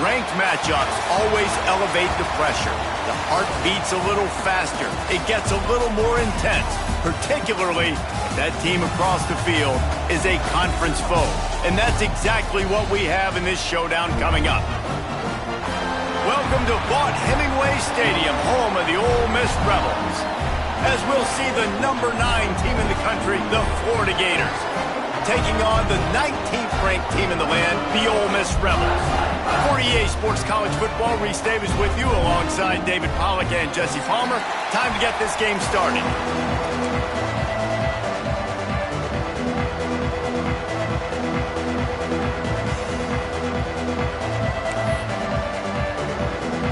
Ranked matchups always elevate the pressure. The heart beats a little faster. It gets a little more intense, particularly if that team across the field is a conference foe. And that's exactly what we have in this showdown coming up. Welcome to Vaught Hemingway Stadium, home of the Ole Miss Rebels, as we'll see the #9 team in the country, the Florida Gators, taking on the 19th ranked team in the land, the Ole Miss Rebels. For EA Sports College Football, Reese Davis with you alongside David Pollack and Jesse Palmer. Time to get this game started.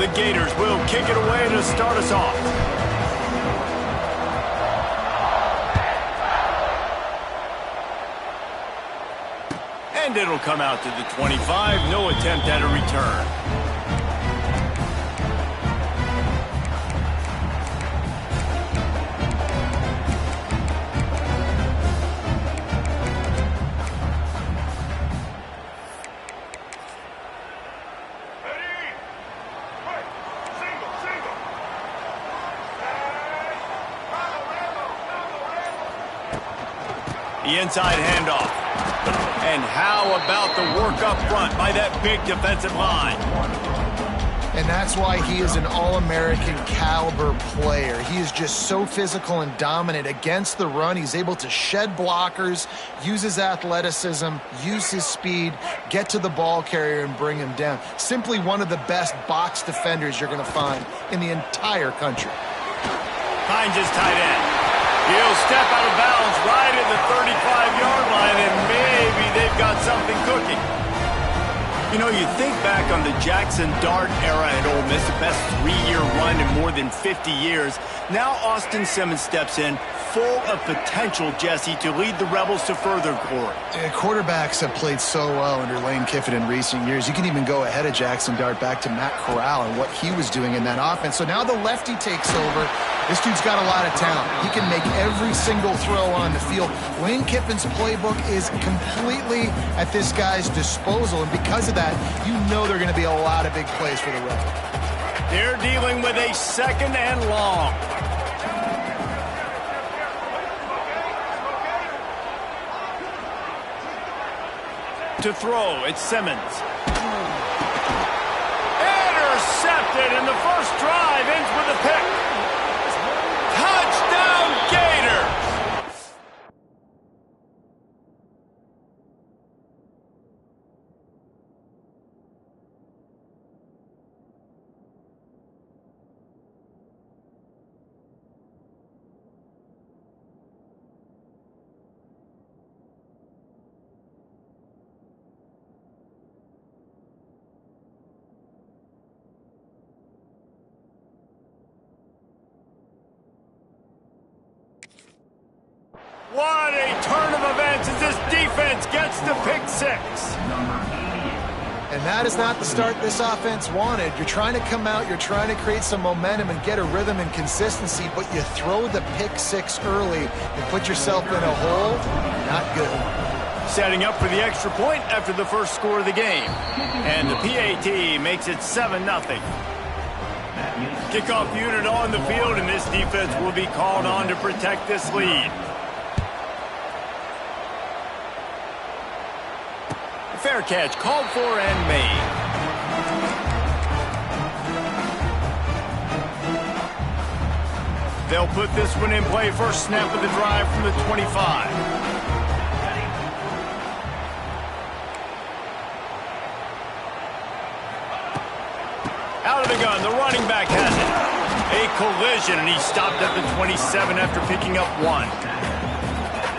The Gators will kick it away to start us off. And it'll come out to the 25. No attempt at a return. The inside handoff. And how about the work up front by that big defensive line? And that's why he is an All-American caliber player. He is just so physical and dominant against the run. He's able to shed blockers, use his athleticism, use his speed, get to the ball carrier and bring him down. Simply one of the best box defenders you're going to find in the entire country. Finds his tight end. He'll step out of bounds right at the 35-yard line, and maybe they've got something cooking. You know, you think back on the Jackson Dart era at Ole Miss, the best 3-year run in more than 50 years. Now Austin Simmons steps in, full of potential, Jesse, to lead the Rebels to further glory. Quarterbacks have played so well under Lane Kiffin in recent years. You can even go ahead of Jackson Dart back to Matt Corral and what he was doing in that offense. So now the lefty takes over. This dude's got a lot of talent. He can make every single throw on the field. Lane Kiffin's playbook is completely at this guy's disposal, and because of that, you know there are going to be a lot of big plays for the Rebels. They're dealing with a second and long. To throw, it's Simmons. Intercepted, and the first drive ends with a pick. Touchdown, Gators! What a turn of events as this defense gets the pick six. And that is not the start this offense wanted. You're trying to come out, you're trying to create some momentum and get a rhythm and consistency, but you throw the pick six early and put yourself in a hole. Not good. Setting up for the extra point after the first score of the game. And the PAT makes it 7-0. Kickoff unit on the field, and this defense will be called on to protect this lead. Fair catch called for and made. They'll put this one in play. First snap of the drive from the 25. Out of the gun, the running back has it. A collision, and he stopped at the 27 after picking up one.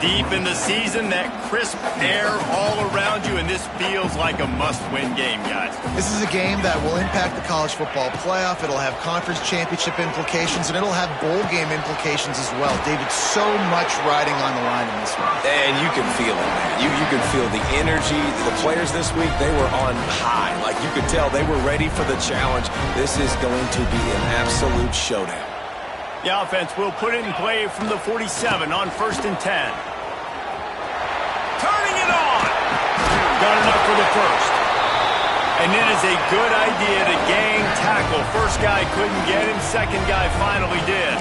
Deep in the season, that crisp air all around you, and this feels like a must-win game, guys. This is a game that will impact the college football playoff. It'll have conference championship implications, and it'll have bowl game implications as well. David, so much riding on the line in this one. And you can feel it, man. You can feel the energy. The players this week, they were on high. Like, you could tell they were ready for the challenge. This is going to be an absolute showdown. The offense will put it in play from the 47 on 1st and 10. Turning it on. Got enough for the first. And it is a good idea to gang tackle. First guy couldn't get him, second guy finally did.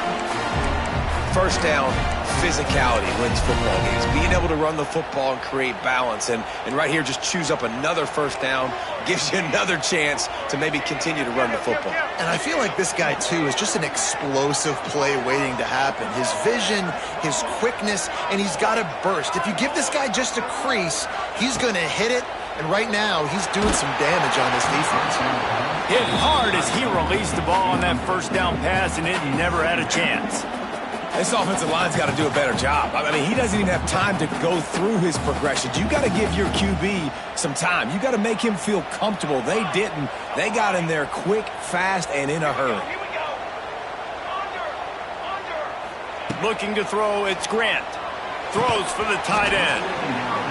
First down, physicality wins football games. Being able to run the football and create balance. And right here, just choose up another first down, gives you another chance to maybe continue to run the football. And I feel like this guy, too, is just an explosive play waiting to happen. His vision, his quickness, and he's got a burst. If you give this guy just a crease, he's going to hit it. And right now, he's doing some damage on this defense. Hit hard as he released the ball on that first down pass, and it never had a chance. This offensive line's got to do a better job. I mean, he doesn't even have time to go through his progressions. You got to give your QB some time. You got to make him feel comfortable. They didn't. They got in there quick, fast, and in a hurry. Looking to throw, it's Grant. Throws for the tight end.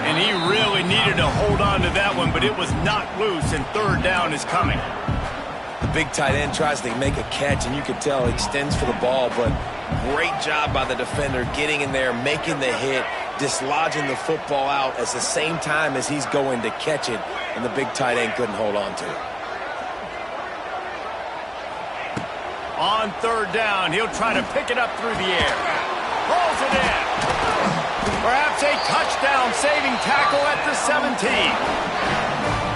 And he really needed to hold on to that one, but it was knocked loose, and third down is coming. The big tight end tries to make a catch, and you can tell he extends for the ball, but great job by the defender getting in there, making the hit, dislodging the football out at the same time as he's going to catch it, and the big tight end couldn't hold on to it. On third down, he'll try to pick it up through the air. Rolls it in. Perhaps a touchdown-saving tackle at the 17.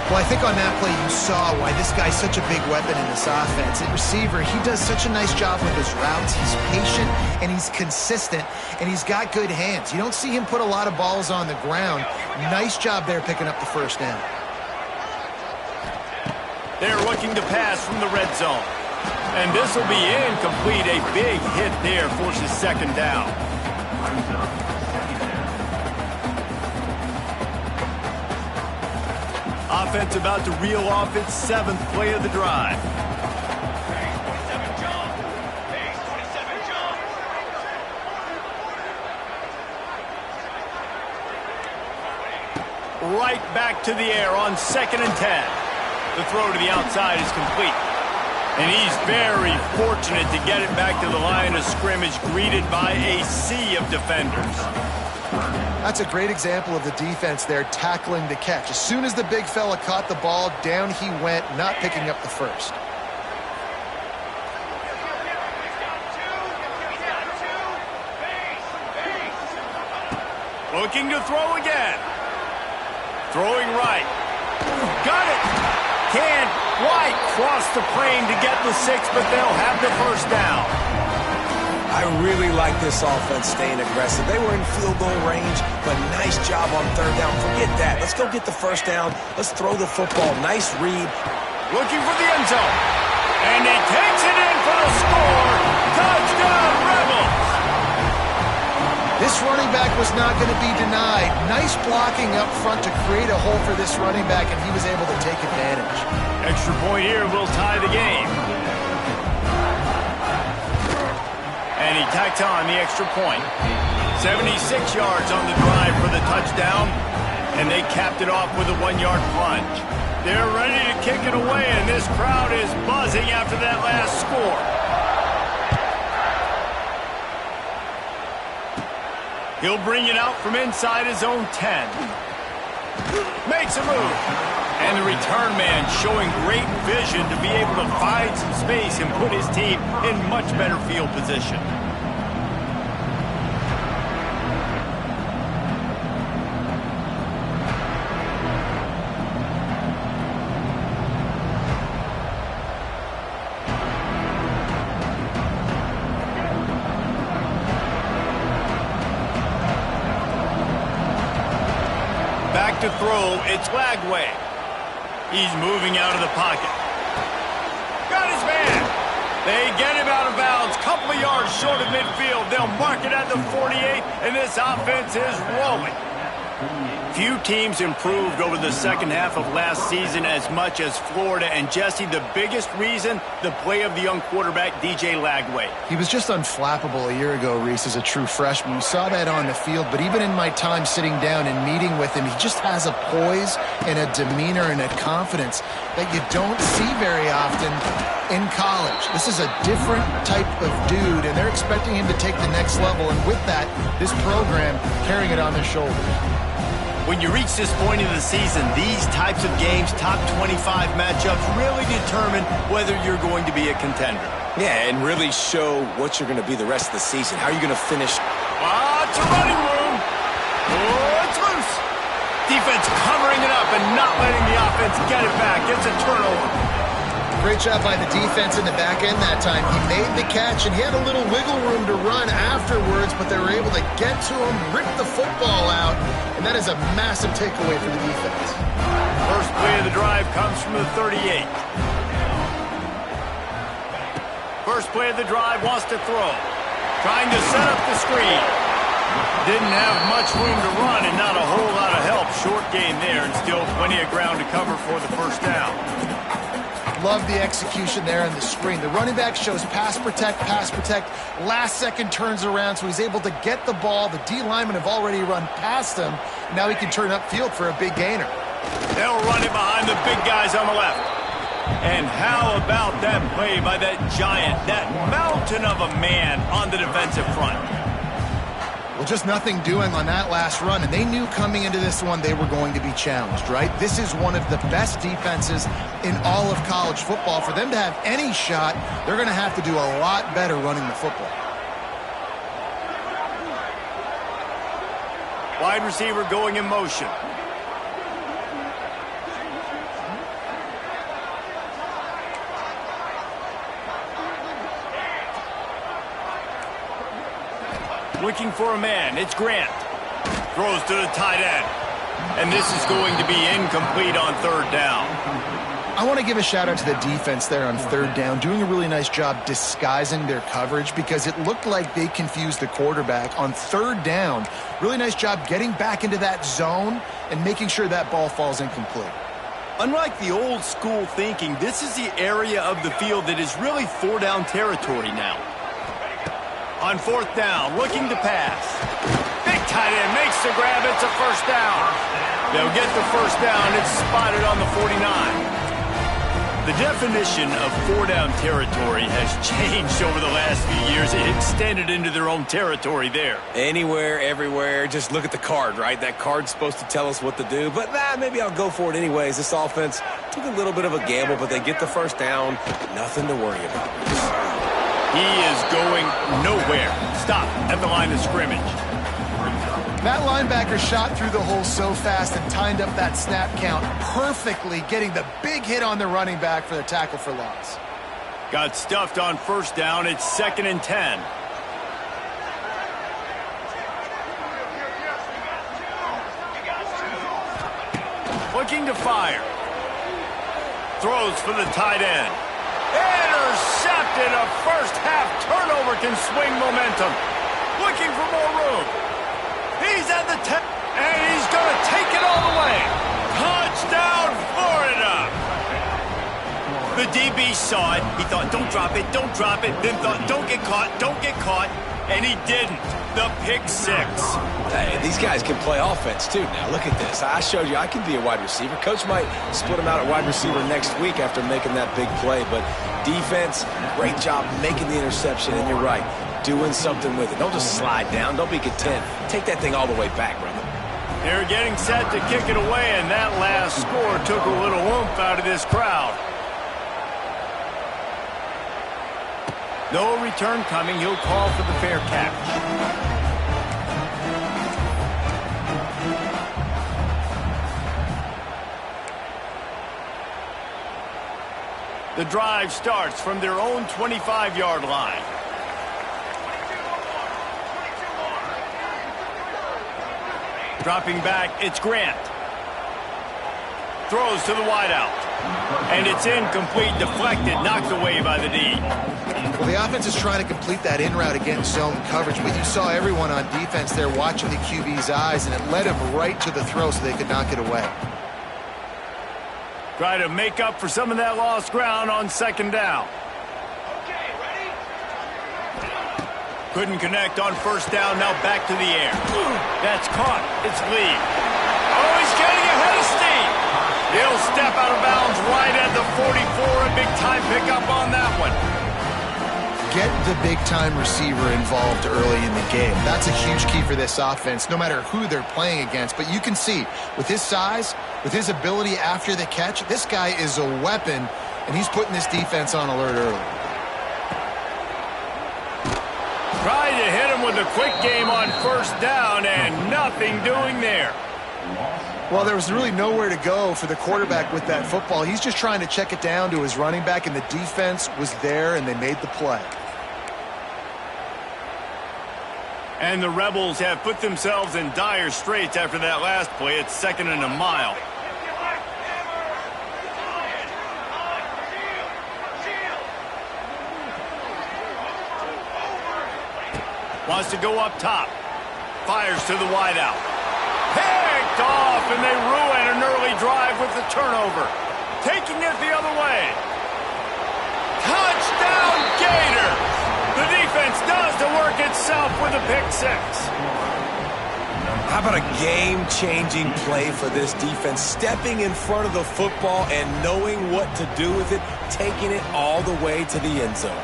Well, I think on that play you saw why this guy's such a big weapon in this offense. At receiver, he does such a nice job with his routes. He's patient, and he's consistent, and he's got good hands. You don't see him put a lot of balls on the ground. Nice job there picking up the first down. They're looking to pass from the red zone. And this will be incomplete. A big hit there forces second down. Offense about to reel off its seventh play of the drive. Right back to the air on 2nd and 10. The throw to the outside is complete. And he's very fortunate to get it back to the line of scrimmage, greeted by a sea of defenders. That's a great example of the defense there tackling the catch. As soon as the big fella caught the ball, down he went, not picking up the first. Looking to throw again. Throwing right. Got it. Can't quite cross the plane to get the 6, but they'll have the first down. I really like this offense staying aggressive. They were in field goal range, but nice job on third down. Forget that. Let's go get the first down. Let's throw the football. Nice read. Looking for the end zone. And he takes it in for the score. Touchdown, Rebels. This running back was not going to be denied. Nice blocking up front to create a hole for this running back, and he was able to take advantage. Extra point here will tie the game. And he tacks on the extra point. 76 yards on the drive for the touchdown, and they capped it off with a 1-yard plunge. They're ready to kick it away, and this crowd is buzzing after that last score. He'll bring it out from inside his own 10. Makes a move. And the return man showing great vision to be able to find some space and put his team in much better field position. Back to throw, it's Lagway. He's moving out of the pocket. Got his man. They get him out of bounds, couple of yards short of midfield. They'll mark it at the 48, and this offense is rolling. Few teams improved over the second half of last season as much as Florida. And, Jesse, the biggest reason, the play of the young quarterback, DJ Lagway. He was just unflappable a year ago, Reese, as a true freshman. We saw that on the field, but even in my time sitting down and meeting with him, he just has a poise and a demeanor and a confidence that you don't see very often in college. This is a different type of dude, and they're expecting him to take the next level. And with that, this program carrying it on their shoulders. When you reach this point in the season, these types of games, top 25 matchups, really determine whether you're going to be a contender. Yeah, and really show what you're going to be the rest of the season. How are you going to finish? It's a running room. Oh, it's loose. Defense covering it up and not letting the offense get it back. It's a turnover. Great job by the defense in the back end that time. He made the catch, and he had a little wiggle room to run afterwards, but they were able to get to him, rip the football out, and that is a massive takeaway for the defense. First play of the drive comes from the 38. First play of the drive wants to throw. Trying to set up the screen. Didn't have much room to run and not a whole lot of help. Short gain there and still plenty of ground to cover for the first down. Love the execution there on the screen. The running back shows pass protect, last second turns around, so he's able to get the ball. The D linemen have already run past him. Now he can turn upfield for a big gainer. They'll run it behind the big guys on the left. And how about that play by that giant, that mountain of a man on the defensive front? Well, just nothing doing on that last run, and they knew coming into this one they were going to be challenged, right? This is one of the best defenses in all of college football. For them to have any shot, they're going to have to do a lot better running the football. Wide receiver going in motion. Looking for a man. It's Grant. Throws to the tight end. And this is going to be incomplete on third down. I want to give a shout out to the defense there on third down, doing a really nice job disguising their coverage because it looked like they confused the quarterback on third down. Really nice job getting back into that zone and making sure that ball falls incomplete. Unlike the old school thinking, this is the area of the field that is really four-down territory now. On fourth down, looking to pass. Big tight end makes the grab. It's a first down. They'll get the first down. It's spotted on the 49. The definition of four-down territory has changed over the last few years. It extended into their own territory there. Anywhere, everywhere. Just look at the card, right? That card's supposed to tell us what to do. But maybe I'll go for it anyways. This offense took a little bit of a gamble, but they get the first down. Nothing to worry about. He is going nowhere. Stop at the line of scrimmage. That linebacker shot through the hole so fast and timed up that snap count perfectly, getting the big hit on the running back for the tackle for loss. Got stuffed on first down. It's 2nd and 10. Looking to fire. Throws for the tight end. Intercepted. A first-half turnover can swing momentum. Looking for more room. He's at the 10, and he's going to take it all the way. Touchdown, Florida. The DB saw it. He thought, don't drop it, don't drop it. Then thought, don't get caught, and he didn't. The pick six. Hey, these guys can play offense, too. Now, look at this. I showed you I can be a wide receiver. Coach might split him out at wide receiver next week after making that big play. But defense, great job making the interception. And you're right, doing something with it. Don't just slide down. Don't be content. Take that thing all the way back, brother. They're getting set to kick it away, and that last score took a little oomph out of this crowd. No return coming. He'll call for the fair catch. The drive starts from their own 25-yard line. Dropping back, it's Grant. Throws to the wideout. And it's incomplete, deflected, knocked away by the D. Well, the offense is trying to complete that in route against zone coverage, but you saw everyone on defense there watching the QB's eyes, and it led him right to the throw so they could knock it away. Try to make up for some of that lost ground on second down. Okay, ready? Couldn't connect on first down, now back to the air. That's caught. It's Lee. Oh, he's getting ahead of steam. He'll step out of bounds right at the 44. A big time pickup on that one. get the big-time receiver involved early in the game. That's a huge key for this offense, no matter who they're playing against. But you can see, with his size, with his ability after the catch, this guy is a weapon, and he's putting this defense on alert early. Trying to hit him with a quick game on first down, and nothing doing there. Well, there was really nowhere to go for the quarterback with that football. He's just trying to check it down to his running back, and the defense was there, and they made the play. And the Rebels have put themselves in dire straits after that last play. It's 2nd and a mile. Wants to go up top. Fires to the wideout. Picked off, and they ruin an early drive with the turnover. Taking it the other way. Touchdown, Gators! The defense does the work itself with a pick six. How about a game-changing play for this defense? Stepping in front of the football and knowing what to do with it, taking it all the way to the end zone.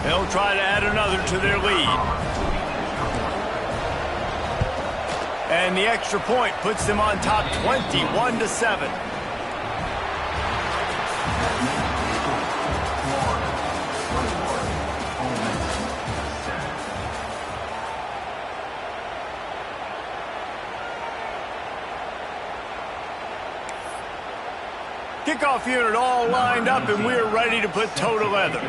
They'll try to add another to their lead. And the extra point puts them on top 21-7. Kickoff unit all lined up, and we're ready to put toe to leather.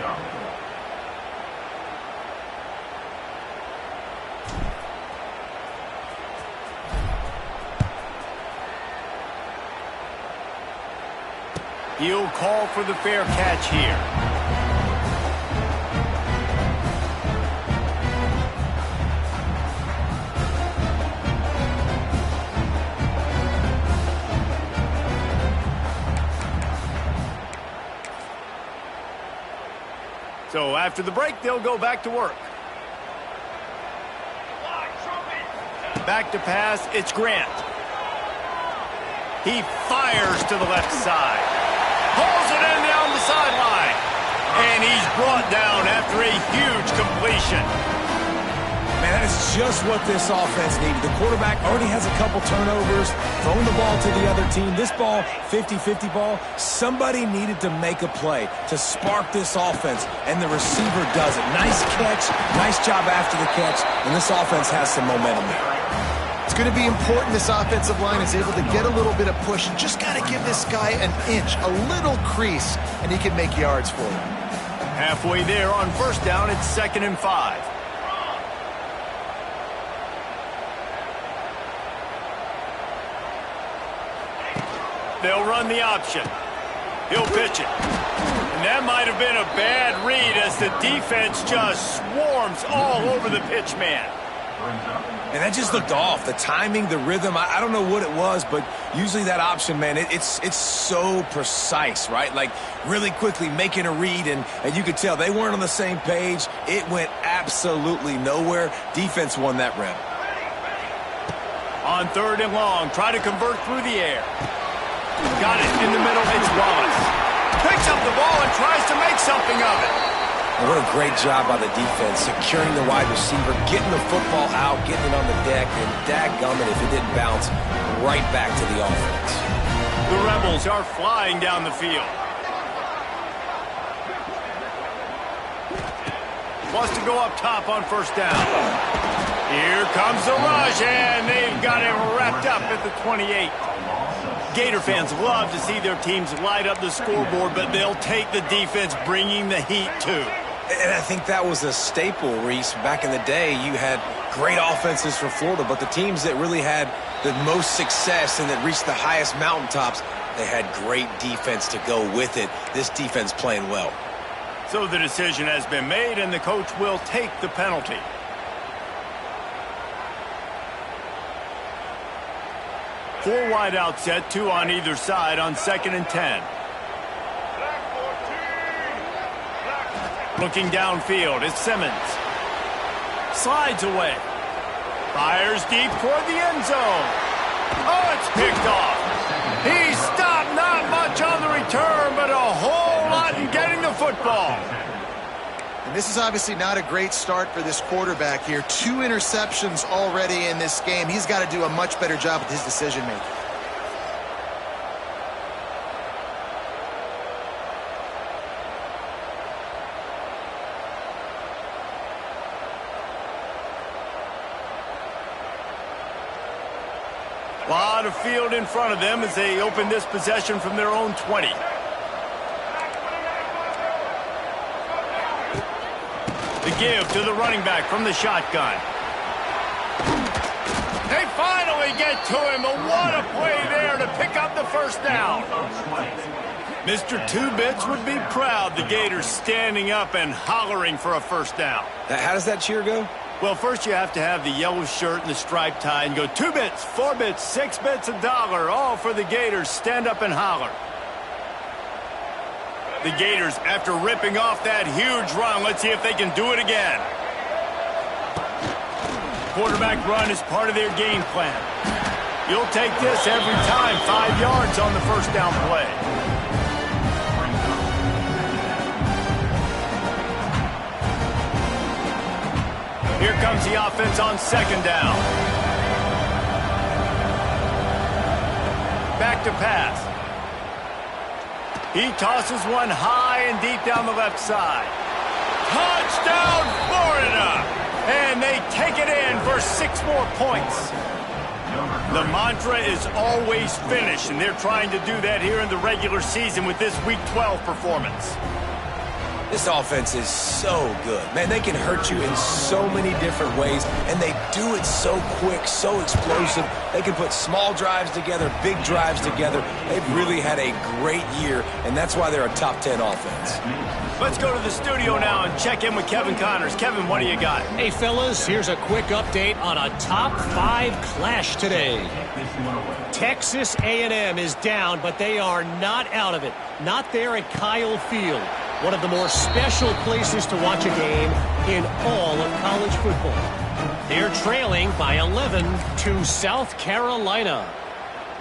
He'll call for the fair catch here. So after the break, they'll go back to work. Back to pass, it's Grant. He fires to the left side. Pulls it in down the sideline. And he's brought down after a huge completion. Man, that is just what this offense needed. The quarterback already has a couple turnovers, throwing the ball to the other team. This ball, 50-50 ball, somebody needed to make a play to spark this offense, and the receiver does it. Nice catch, nice job after the catch, and this offense has some momentum there. It's going to be important this offensive line is able to get a little bit of push and just got to give this guy an inch, a little crease, and he can make yards for you. Halfway there on first down, it's 2nd and 5. They'll run the option. He'll pitch it. And that might have been a bad read as the defense just swarms all over the pitch man. And that just looked off. The timing, the rhythm, I don't know what it was, but usually that option, man, it's so precise, right? Like really quickly making a read, and you could tell they weren't on the same page. It went absolutely nowhere. Defense won that rep. On 3rd and long, try to convert through the air. Got it in the middle, it's Wallace. Picks up the ball and tries to make something of it. What a great job by the defense, securing the wide receiver, getting the football out, getting it on the deck, and dadgummit if it didn't bounce, right back to the offense. The Rebels are flying down the field. Wants to go up top on first down. Here comes the rush, and they've got him wrapped up at the 28. Gator fans love to see their teams light up the scoreboard, but they'll take the defense bringing the heat too. And I think that was a staple, Reese. Back in the day, you had great offenses for Florida, but the teams that really had the most success and that reached the highest mountaintops, they had great defense to go with it. This defense playing well. So the decision has been made, and the coach will take the penalty. Four wide out set, 2 on either side on 2nd and 10. Looking downfield, it's Simmons. Slides away. Fires deep toward the end zone. Oh, it's picked off. He stopped, not much on the return, but a whole football. And this is obviously not a great start for this quarterback here. 2 interceptions already in this game. He's got to do a much better job with his decision-making. A lot of field in front of them as they open this possession from their own 20. The give to the running back from the shotgun. They finally get to him, but what a play there to pick up the first down. Mr. Two-Bits would be proud. The Gators standing up and hollering for a first down. How does that cheer go? Well, first you have to have the yellow shirt and the striped tie and go 2 bits, 4 bits, 6 bits, $1, all for the Gators. Stand up and holler. The Gators, after ripping off that huge run, let's see if they can do it again. Quarterback run is part of their game plan. You'll take this every time, 5 yards on the first down play. Here comes the offense on second down. Back to pass. He tosses one high and deep down the left side. Touchdown, Florida! And they take it in for 6 more points. The mantra is always finish, and they're trying to do that here in the regular season with this Week 12 performance. This offense is so good. Man, they can hurt you in so many different ways, and they do it so quick, so explosive. They can put small drives together, big drives together. They've really had a great year, and that's why they're a top 10 offense. Let's go to the studio now and check in with Kevin Connors. Kevin, what do you got? Hey, fellas, here's a quick update on a top 5 clash today. Texas A&M is down, but they are not out of it. Not there at Kyle Field. One of the more special places to watch a game in all of college football. They're trailing by 11 to South Carolina.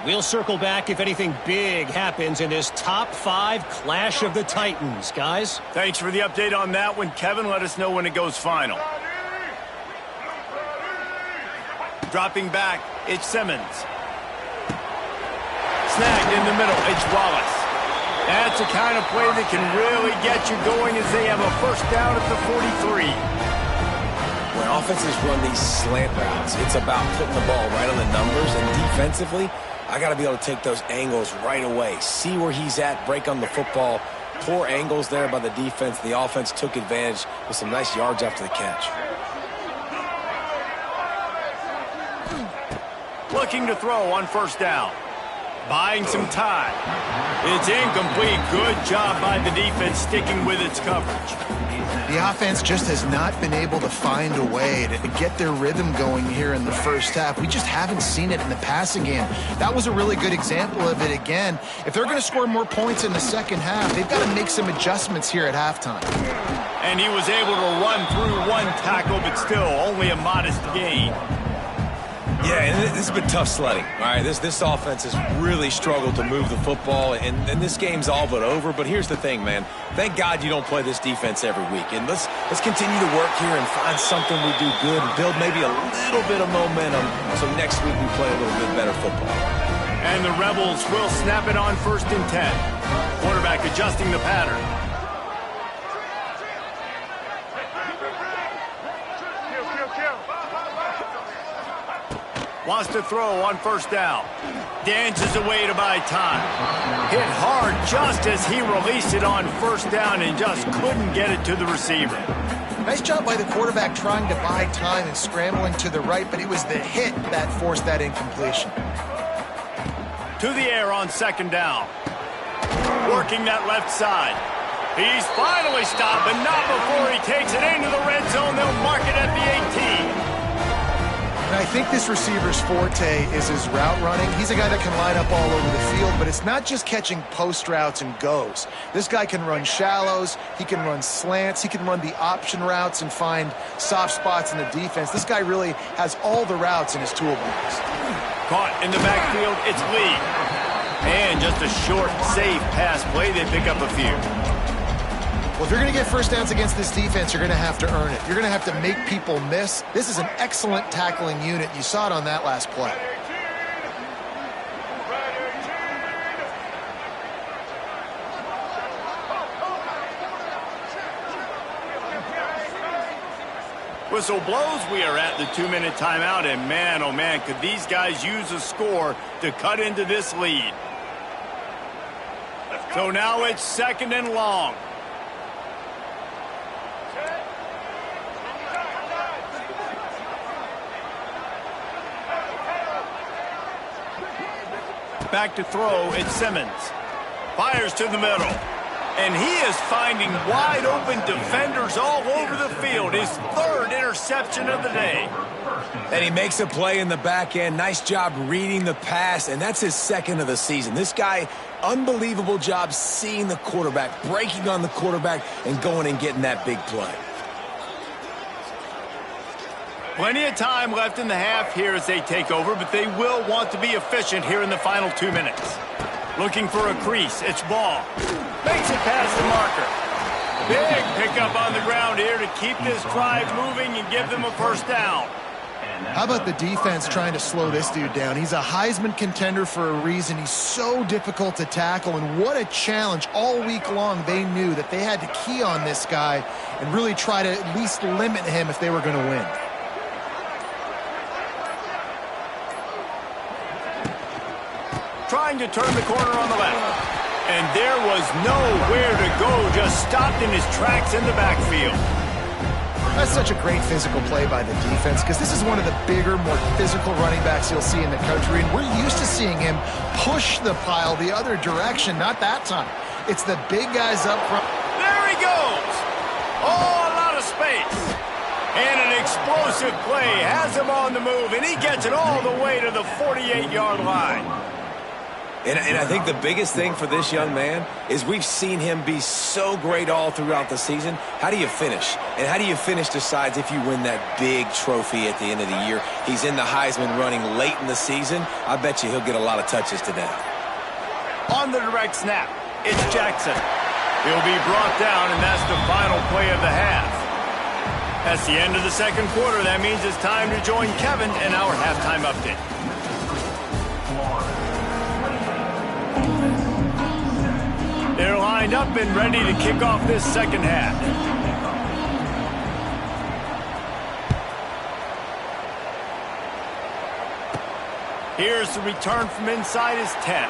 We'll circle back if anything big happens in this top 5 clash of the Titans, guys. Thanks for the update on that one, Kevin. Let us know when it goes final. Dropping back, it's Simmons. Snagged in the middle, it's Wallace. That's the kind of play that can really get you going as they have a first down at the 43. When offenses run these slant routes, it's about putting the ball right on the numbers, and defensively, I got to be able to take those angles right away. See where he's at, break on the football. Poor angles there by the defense. The offense took advantage with some nice yards after the catch. Looking to throw on first down. Buying some time. It's incomplete. Good job by the defense sticking with its coverage. The offense just has not been able to find a way to get their rhythm going here in the first half. We just haven't seen it in the passing game. That was a really good example of it again. If they're going to score more points in the second half, they've got to make some adjustments here at halftime. And he was able to run through one tackle, but still only a modest gain. Yeah, and this has been tough sledding. All right, this offense has really struggled to move the football, and this game's all but over. But here's the thing, man. Thank God you don't play this defense every week. And let's continue to work here and find something we do good and build maybe a little bit of momentum so next week we play a little bit better football. And the Rebels will snap it on 1st and 10. Quarterback adjusting the pattern. Wants to throw on first down. Dances away to buy time. Hit hard just as he released it on first down and just couldn't get it to the receiver. Nice job by the quarterback trying to buy time and scrambling to the right, but it was the hit that forced that incompletion. To the air on second down. Working that left side. He's finally stopped, but not before he takes it into the red zone. They'll mark it at the 18. And I think this receiver's forte is his route running. He's a guy that can line up all over the field, but it's not just catching post routes and goes. This guy can run shallows, he can run slants, he can run the option routes and find soft spots in the defense. This guy really has all the routes in his toolbox. Caught in the backfield, it's Lee. And just a short, safe pass play, they pick up a few. Well, if you're going to get first downs against this defense, you're going to have to earn it. You're going to have to make people miss. This is an excellent tackling unit. You saw it on that last play. Whistle blows. We are at the 2-minute timeout, and man, oh man, could these guys use a score to cut into this lead. So now it's 2nd and long. Back to throw, it's Simmons. Fires to the middle. And he is finding wide open defenders all over the field. His 3rd interception of the day. And he makes a play in the back end. Nice job reading the pass, and that's his 2nd of the season. This guy, unbelievable job seeing the quarterback, breaking on the quarterback, and going and getting that big play. Plenty of time left in the half here as they take over, but they will want to be efficient here in the final 2 minutes. Looking for a crease. It's Ball. Makes it past the marker. Big pickup on the ground here to keep this drive moving and give them a first down. How about the defense trying to slow this dude down? He's a Heisman contender for a reason. He's so difficult to tackle, and what a challenge. All week long, they knew that they had to key on this guy and really try to at least limit him if they were going to win. Trying to turn the corner on the left. And there was nowhere to go, just stopped in his tracks in the backfield. That's such a great physical play by the defense because this is one of the bigger, more physical running backs you'll see in the country, and we're used to seeing him push the pile the other direction. Not that time. It's the big guys up front. There he goes. Oh, a lot of space. And an explosive play has him on the move, and he gets it all the way to the 48-yard line. And I think the biggest thing for this young man is we've seen him be so great all throughout the season. How do you finish? And how do you finish decides if you win that big trophy at the end of the year. He's in the Heisman running late in the season. I bet you he'll get a lot of touches today. On the direct snap, it's Jackson. He'll be brought down, and that's the final play of the half. That's the end of the 2nd quarter. That means it's time to join Kevin in our halftime update. They're lined up and ready to kick off this 2nd half. Here's the return from inside his 10.